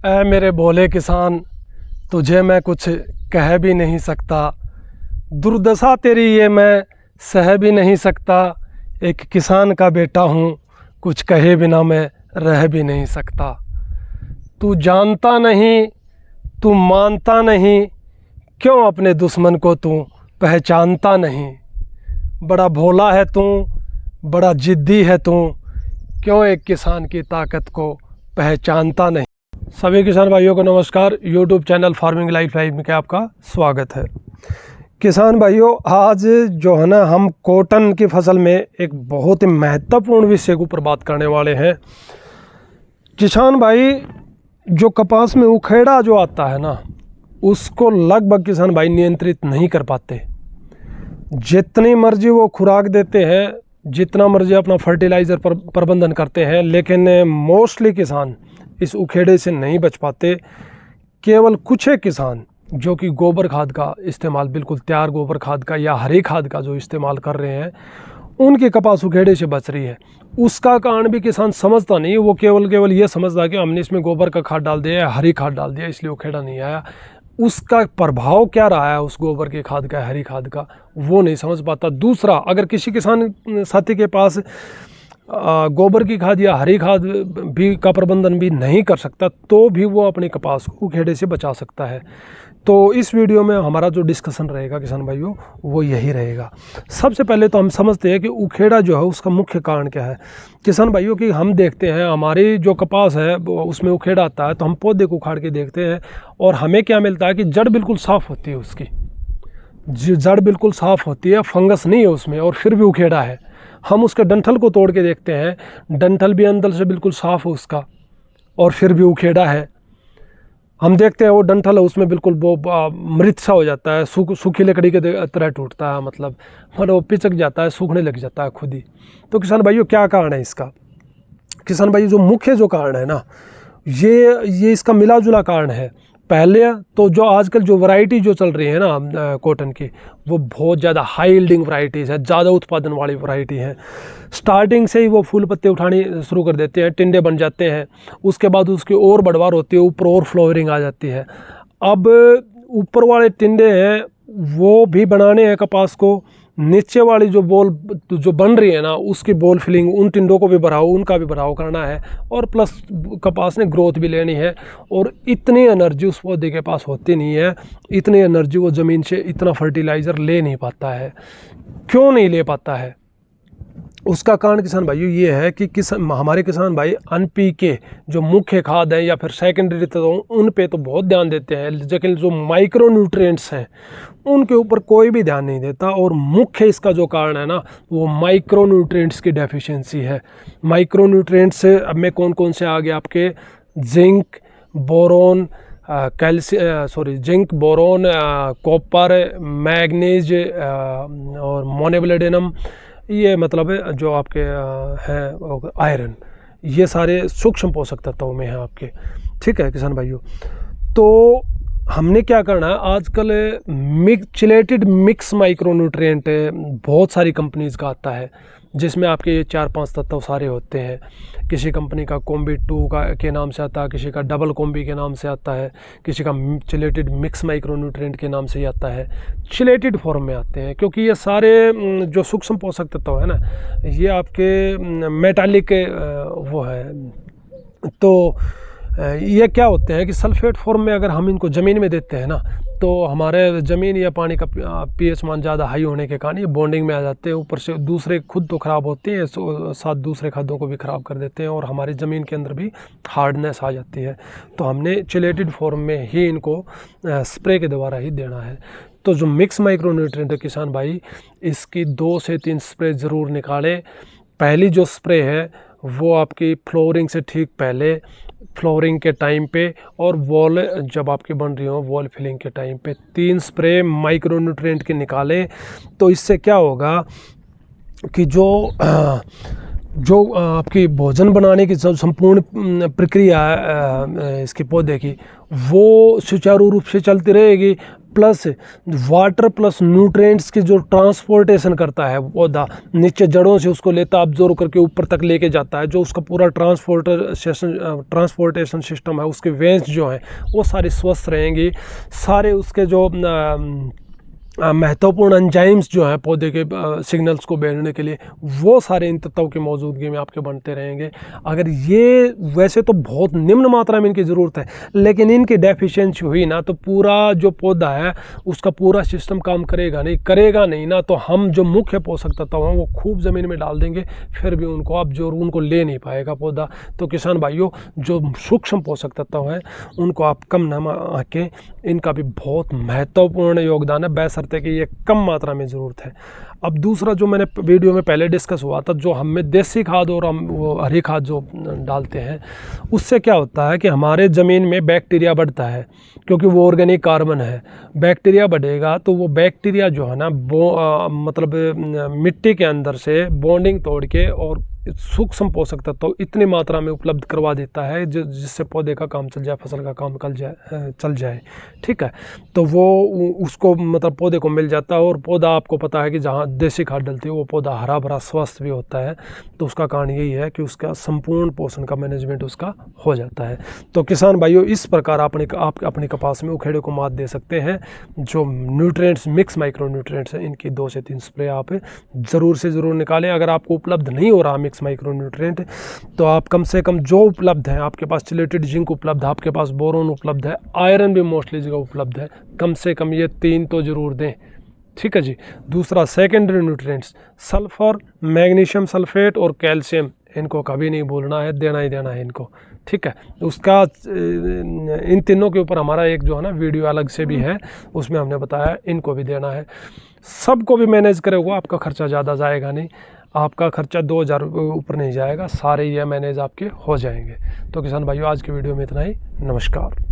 ऐ मेरे भोले किसान, तुझे मैं कुछ कह भी नहीं सकता। दुर्दशा तेरी ये मैं सह भी नहीं सकता। एक किसान का बेटा हूँ, कुछ कहे बिना मैं रह भी नहीं सकता। तू जानता नहीं, तू मानता नहीं, क्यों अपने दुश्मन को तू पहचानता नहीं। बड़ा भोला है तू, बड़ा जिद्दी है तू, क्यों एक किसान की ताकत को पहचानता नहीं। सभी किसान भाइयों को नमस्कार। YouTube चैनल फार्मिंग लाइफ में आपका स्वागत है। किसान भाइयों, आज जो है ना, हम कॉटन की फसल में एक बहुत ही महत्वपूर्ण विषय के ऊपर बात करने वाले हैं। किसान भाई, जो कपास में उखेड़ा जो आता है ना, उसको लगभग किसान भाई नियंत्रित नहीं कर पाते। जितनी मर्जी वो खुराक देते हैं, जितना मर्जी अपना फर्टिलाइज़र पर प्रबंधन करते हैं, लेकिन मोस्टली किसान इस उखेड़े से नहीं बच पाते। केवल कुछ एक किसान जो कि गोबर खाद का इस्तेमाल, बिल्कुल तैयार गोबर खाद का या हरी खाद का जो इस्तेमाल कर रहे हैं, उनकी कपास उखेड़े से बच रही है। उसका कारण भी किसान समझता नहीं। वो केवल ये समझता कि हमने इसमें गोबर का खाद डाल दिया, हरी खाद डाल दिया, इसलिए उखेड़ा नहीं आया। उसका प्रभाव क्या रहा है उस गोबर की खाद का, हरी खाद का, वो नहीं समझ पाता। दूसरा, अगर किसी किसान साथी के पास गोबर की खाद या हरी खाद भी का प्रबंधन भी नहीं कर सकता, तो भी वो अपने कपास को उखेड़े से बचा सकता है। तो इस वीडियो में हमारा जो डिस्कशन रहेगा किसान भाइयों, वो यही रहेगा। सबसे पहले तो हम समझते हैं कि उखेड़ा जो है उसका मुख्य कारण क्या है। किसान भाइयों की हम देखते हैं, हमारी जो कपास है उसमें उखेड़ा आता है, तो हम पौधे को उखाड़ के देखते हैं और हमें क्या मिलता है कि जड़ बिल्कुल साफ़ होती है। उसकी जड़ बिल्कुल साफ़ होती है, फंगस नहीं है उसमें, और फिर भी उखेड़ा है। हम उसके डंठल को तोड़ के देखते हैं, डंठल भी अंदर से बिल्कुल साफ़ है उसका, और फिर भी उखेड़ा है। हम देखते हैं वो डंठल है, उसमें बिल्कुल वो मृत सा हो जाता है, सूखी लकड़ी के तरह टूटता है, मतलब वो पिचक जाता है, सूखने लग जाता है खुद ही। तो किसान भाइयों, क्या कारण है इसका? किसान भाइयों, जो मुख्य जो कारण है ना, ये इसका मिला जुला कारण है। पहले तो जो आजकल जो वैरायटी जो चल रही है ना कॉटन की, वो बहुत ज़्यादा हाई यील्डिंग वैरायटीज़ है, ज़्यादा उत्पादन वाली वैरायटी है। स्टार्टिंग से ही वो फूल पत्ते उठाने शुरू कर देते हैं, टिंडे बन जाते हैं, उसके बाद उसकी और बढ़वार होती है, ऊपर और फ्लोरिंग आ जाती है। अब ऊपर वाले टिंडे हैं वो भी बनाने हैं कपास को, नीचे वाली जो बॉल जो बन रही है ना, उसकी बॉल फिलिंग, उन टिंडों को भी बढ़ाओ, उनका भी बढ़ाव करना है, और प्लस कपास ने ग्रोथ भी लेनी है। और इतनी एनर्जी उस पौधे के पास होती नहीं है, इतनी एनर्जी वो ज़मीन से इतना फर्टिलाइज़र ले नहीं पाता है। क्यों नहीं ले पाता है? उसका कारण किसान भाइयों ये है कि हमारे किसान भाई NPK जो मुख्य खाद है या फिर सेकेंडरी तो उन पे तो बहुत ध्यान देते हैं, लेकिन जो माइक्रो न्यूट्रिएंट्स हैं उनके ऊपर कोई भी ध्यान नहीं देता। और मुख्य इसका जो कारण है ना, वो माइक्रो न्यूट्रिएंट्स की डेफिशिएंसी है। माइक्रो न्यूट्रिएंट्स अब में कौन कौन से आ गए आपके? Zinc, boron, zinc, boron, copper, manganese और मोनेब्लेडिनम, ये मतलब है जो आपके हैं आयरन, ये सारे सूक्ष्म पोषक तत्वों में हैं आपके। ठीक है किसान भाइयों, तो हमने क्या करना है, आजकल चिलेटेड मिक्स माइक्रोन्यूट्रिएंट बहुत सारी कंपनीज़ का आता है, जिसमें आपके ये 4-5 तत्व सारे होते हैं। किसी कंपनी का कॉम्बी 2 के नाम से आता है, किसी का डबल कॉम्बी के नाम से आता है, किसी का चिलेटेड मिक्स माइक्रोन्यूट्रिएंट के नाम से ही आता है। चिलेटेड फॉर्म में आते हैं, क्योंकि ये सारे जो सूक्ष्म पोषक तत्व है ना, ये आपके मेटालिक वो है। तो ये क्या होते हैं कि सल्फेट फॉर्म में अगर हम इनको ज़मीन में देते हैं ना, तो हमारे ज़मीन या पानी का pH मान ज़्यादा हाई होने के कारण ये बॉन्डिंग में आ जाते हैं। ऊपर से दूसरे खुद तो ख़राब होते हैं, साथ दूसरे खादों को भी ख़राब कर देते हैं, और हमारी ज़मीन के अंदर भी हार्डनेस आ जाती है। तो हमने चिलेटेड फॉर्म में ही इनको स्प्रे के द्वारा ही देना है। तो जो मिक्स माइक्रोन्यूट्रिएंट है किसान भाई, इसकी 2 से 3 स्प्रे ज़रूर निकालें। पहली जो स्प्रे है वो आपकी फ्लोरिंग से ठीक पहले, फ्लोरिंग के टाइम पे, और वॉल जब आपकी बन रही हो वॉल फिलिंग के टाइम पे 3 स्प्रे माइक्रोन्यूट्रिएंट के निकालें। तो इससे क्या होगा कि जो आपकी भोजन बनाने की जो संपूर्ण प्रक्रिया है इसके पौधे की, वो सुचारू रूप से चलती रहेगी। प्लस वाटर प्लस न्यूट्रिएंट्स की जो ट्रांसपोर्टेशन करता है पौधा, नीचे जड़ों से उसको लेता अब्जॉर्व करके ऊपर तक लेके जाता है, जो उसका पूरा ट्रांसपोर्टेशन सिस्टम है, उसके वेंस जो हैं वो सारे स्वस्थ रहेंगी। सारे उसके जो महत्वपूर्ण एंजाइम्स जो हैं पौधे के सिग्नल्स को भेजने के लिए, वो सारे इन तत्वों की मौजूदगी में आपके बनते रहेंगे। अगर ये वैसे तो बहुत निम्न मात्रा में इनकी ज़रूरत है, लेकिन इनकी डेफिशिएंसी हुई ना तो पूरा जो पौधा है उसका पूरा सिस्टम काम करेगा नहीं ना, तो हम जो मुख्य पोषक तत्व हैं वो खूब ज़मीन में डाल देंगे, फिर भी उनको अब्जॉर्ब उनको ले नहीं पाएगा पौधा। तो किसान भाइयों, जो सूक्ष्म पोषक तत्व हैं उनको आप कम ना आके, इनका भी बहुत महत्वपूर्ण योगदान है, बशर्ते कि ये कम मात्रा में ज़रूरत है। अब दूसरा जो मैंने वीडियो में पहले डिस्कस हुआ था, जो हमें देसी खाद और हम वो हरी खाद जो डालते हैं, उससे क्या होता है कि हमारे ज़मीन में बैक्टीरिया बढ़ता है, क्योंकि वो ऑर्गेनिक कार्बन है। बैक्टीरिया बढ़ेगा तो वो बैक्टीरिया जो है ना मतलब मिट्टी के अंदर से बॉन्डिंग तोड़ के और सूक्ष्म पोषक तत्व इतनी मात्रा में उपलब्ध करवा देता है जिससे पौधे का काम चल जाए, फसल का काम चल जाए। ठीक है, तो वो उसको मतलब पौधे को मिल जाता है, और पौधा आपको पता है कि जहाँ देसी खाद डलती है वो पौधा हरा भरा स्वस्थ भी होता है। तो उसका कारण यही है कि उसका संपूर्ण पोषण का मैनेजमेंट उसका हो जाता है। तो किसान भाइयों, इस प्रकार आप अपने कपास में उखेड़े को मात दे सकते हैं। जो न्यूट्रिएंट्स मिक्स माइक्रो न्यूट्रिएंट्स हैं, इनकी 2 से 3 स्प्रे आप ज़रूर से ज़रूर निकालें। अगर आपको उपलब्ध नहीं हो रहा मिक्स माइक्रो न्यूट्रिएंट, तो आप कम से कम जो उपलब्ध है, आपके पास चिलेटेड जिंक उपलब्ध है, आपके पास बोरोन उपलब्ध है, आयरन भी मोस्टली जगह उपलब्ध है, कम से कम ये 3 तो ज़रूर दें। ठीक है जी। दूसरा secondary nutrients, sulphur, magnesium sulphate और कैल्शियम, इनको कभी नहीं भूलना है, देना ही देना है इनको। ठीक है, उसका इन तीनों के ऊपर हमारा एक जो है ना वीडियो अलग से भी है, उसमें हमने बताया इनको भी देना है। सबको भी मैनेज करेगा, आपका खर्चा ज़्यादा जाएगा नहीं, आपका खर्चा 2000 ऊपर नहीं जाएगा, सारे ये मैनेज आपके हो जाएंगे। तो किसान भाइयों, आज की वीडियो में इतना ही। नमस्कार।